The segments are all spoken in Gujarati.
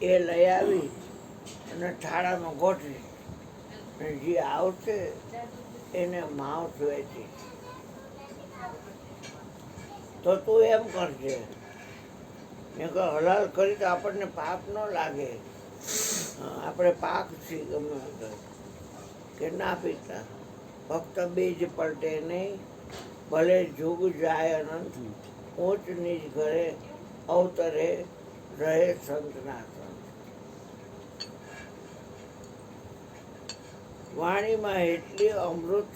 એ લઈ આવી અને થાળામાં ગોઠવી, અને જે આવશે એને માવસ વેચી. તો તું એમ કરજે, મેં કહ્યું હલાલ કરી તો આપણને પાપ ન લાગે, આપણે પાક છીએ ગમે તે. કે ના પિતા, ફક્ત બીજ પલટે નહીં, ભલે જુગ જાય અનંત, ઊંચ નીચ ઘરે અવતરે રહે સંતના સંત. વાણીમાં એટલી અમૃત.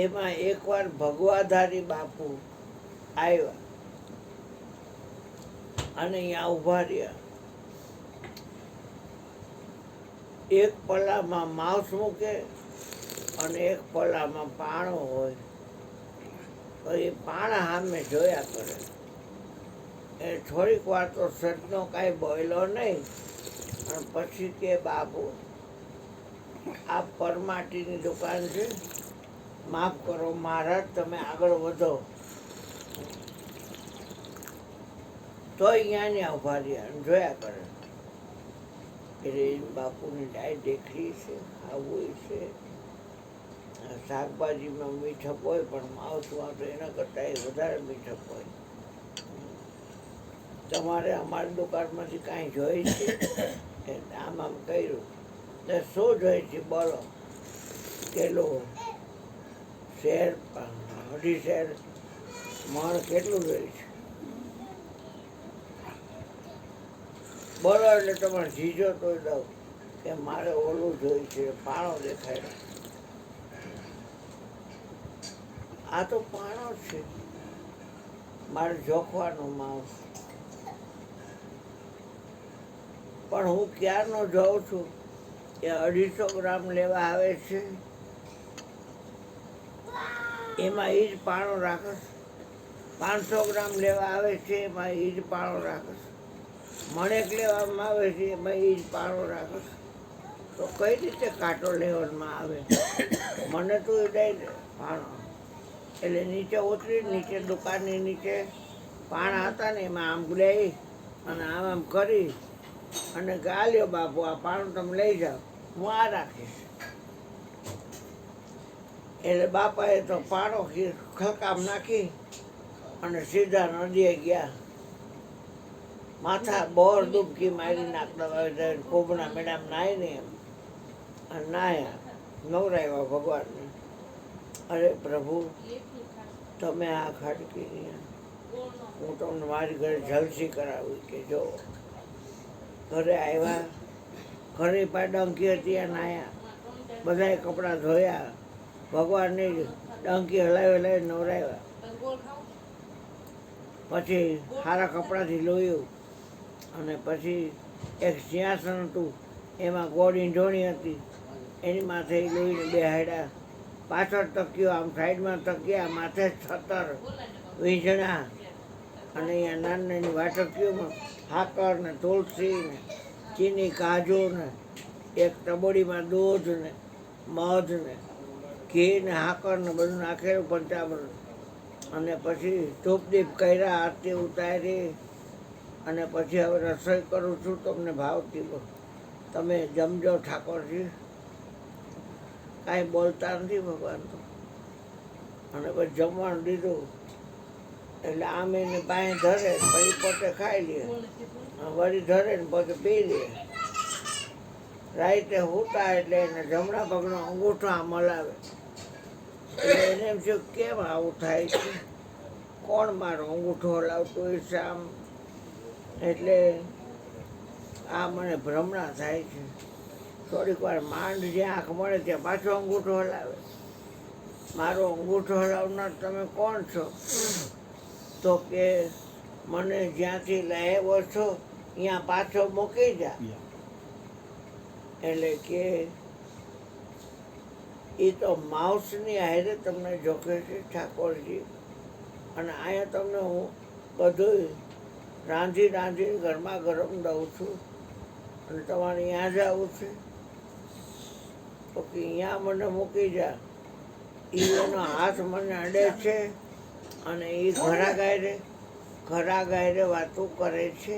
એમાં એકવાર ભગવાધારી બાપુ આવ્યા અને અહીંયા ઊભા રહ્યા. એક પલામાં માંસ મૂકે અને એક પલામાં પાણો હોય. તો એ પાણા સામે જોયા કરે. એ થોડીક વાર તો સજનો કાંઈ બોલ્યો નહીં, અને પછી કે બાપુ આ પરમાટીની દુકાન છે, માફ કરો મહારાજ, તમે આગળ વધો. તો અહીંયા ઊભા રહ્યા અને જોયા કરે. એટલે બાપુની ડાય દેખરી છે, આવું છે. શાકભાજીમાં મીઠપ હોય, પણ માઉસમાં તો એના કરતાં વધારે મીઠપ હોય. તમારે અમારી દુકાનમાંથી કાંઈ જોઈ છે? એટલે આમ કર્યું. તો શું જોઈએ છે બોલો? કેટલું શેર, 2.5 શેર મણ કેટલું જોઈએ છે બોલો? એટલે તમારે જીજો તો દઉં કે મારે ઓલું જોઈ છે, પાણો દેખાય. આ તો પાણો છે, મારે જોખવાનો માઉસ. પણ હું ક્યારનો જોઉં છું એ 250 ગ્રામ લેવા આવે છે, એમાં એ જ પાણો રાખશ. 500 ગ્રામ લેવા આવે છે, એમાં એ જ પાણો રાખશ. મણેક લેવામાં આવે છે, એમાં એ જ પાણો રાખશ. તો કઈ રીતે કાંટો લેવામાં આવે? મને તો એ દઈ દે પાણો. એટલે નીચે ઉતરી, નીચે દુકાનની નીચે પાણા હતા ને, એમાં આમ લઈ અને આમ આમ કરી અને ગાલ્યો બાપુ આ પાણું તમે લઈ જાઓ, હું આ રાખીશ. એટલે બાપાએ તો પાણો ખલકામ નાખી અને સીધા નદીએ ગયા. માથા બોર ડૂબકી મારી નાખતા હોય, કોબના મેડમ નાય ને એમ અને નાયા, નવરાવ્યા ભગવાનને. અરે પ્રભુ, તમે આ ખાટકી, હું તમને મારી ઘરે જલસી કરાવી. કે જો ઘરે આવ્યા, ઘરે ડંકી હતી આ નાયા, બધાએ કપડાં ધોયા, ભગવાનની ડંકી હલાવી હલાવી નવરાવ્યા. પછી સારા કપડાથી લોયું, અને પછી એક સિંહાસન હતું, એમાં ગોળ ઈંઢોણી હતી, એની માથે લોહીને બેહાડ્યા. પાછળ તકિયો, આમ સાઈડમાં તકિયા, માથે 17 વીંઝણા, અને અહીંયા નાની નાની વાટકીઓમાં સાકર ને તુલસી ને ચીની, કાજુ ને એક તબોડીમાં દૂધ ને મધ ને ઘી ને સાકર ને બધું નાખેલું પંચામૃત. અને પછી ધૂપદીપ કર્યા, આરતી ઉતારી, અને પછી હવે રસોઈ કરું છું, તમને ભાવતી તમે જમજો ઠાકોરજી. કાંઈ બોલતા નથી ભગવાન તો. અને પછી જમવાનું દીધું એટલે આમ એને બાંય ધરે, પછી પોતે ખાઈ લે, વળી ધરે ને પોતે પી લે. રાતે હોતા એટલે એને જમણા પગનો અંગૂઠો આમ હલાવે. એટલે એને એમ થયું કેમ આવું થાય છે, કોણ મારો અંગૂઠો હલાવતું હોય છે આમ? એટલે આ મને ભ્રમણા થાય છે. થોડીક વાર માંડ જ્યાં આંખ મળે ત્યાં પાછો અંગૂઠો હલાવે. મારો અંગૂઠો હલાવનાર તમે કોણ છો? તો કે મને જ્યાંથી લાવ્યો છો ત્યાં પાછો મૂકી જા. એટલે કે એ તો માઉસની હારે તમને જોખે છે ઠાકોરજી. અને અહીંયા તમને હું બધું રાંધી રાંધીને ગરમા ગરમ દઉં છું, અને તમારે ત્યાં જ આવું છે તો કે અહીંયા મને મૂકી જા. એનો હાથ મને અડે છે, અને એ ઘરા ગાયરે વાતો કરે છે.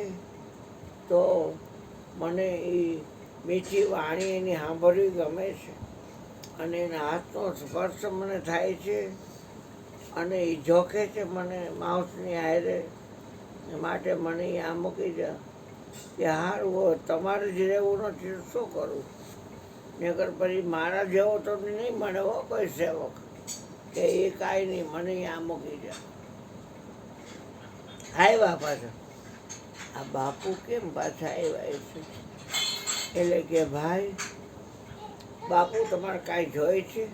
તો મને એ મીઠી વાણી એની સાંભળવી ગમે છે અને એના હાથનો સ્પર્શ મને થાય છે અને એ જોખે છે મને માઉસની હારે માટે મને આ મૂકી જા કે સારું હોય તમારે જ રહેવું નથી તો શું કરું નકર પછી મારા જેવો તો નહીં મળે હો કોઈ સેવક કે એ કાંઈ નહીં મને આ મૂકી જા આવ્યા પાછા આ બાપુ કેમ પાછા આવ્યા છે એટલે કે ભાઈ બાપુ તમારે કાંઈ જોઈ છે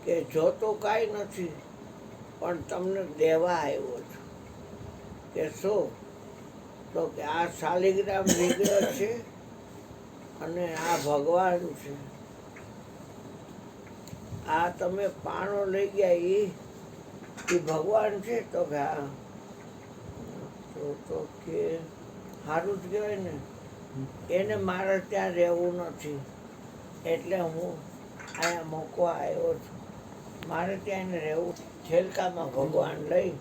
કે જોતો કાંઈ નથી પણ તમને દેવા આવ્યો છું કે શું તો કે આ શાલિગ્રામ વિગ્રહ છે અને આ ભગવાન છે આ તમે પાણો લઈ ગયા એ ભગવાન છે તો કે હા તો કે સારું જ કહેવાય ને એને મારે ત્યાં રહેવું નથી એટલે હું અહીંયા મૂકવા આવ્યો છું મારે ત્યાં એને રહેવું છેલ્કામાં ભગવાન લઈ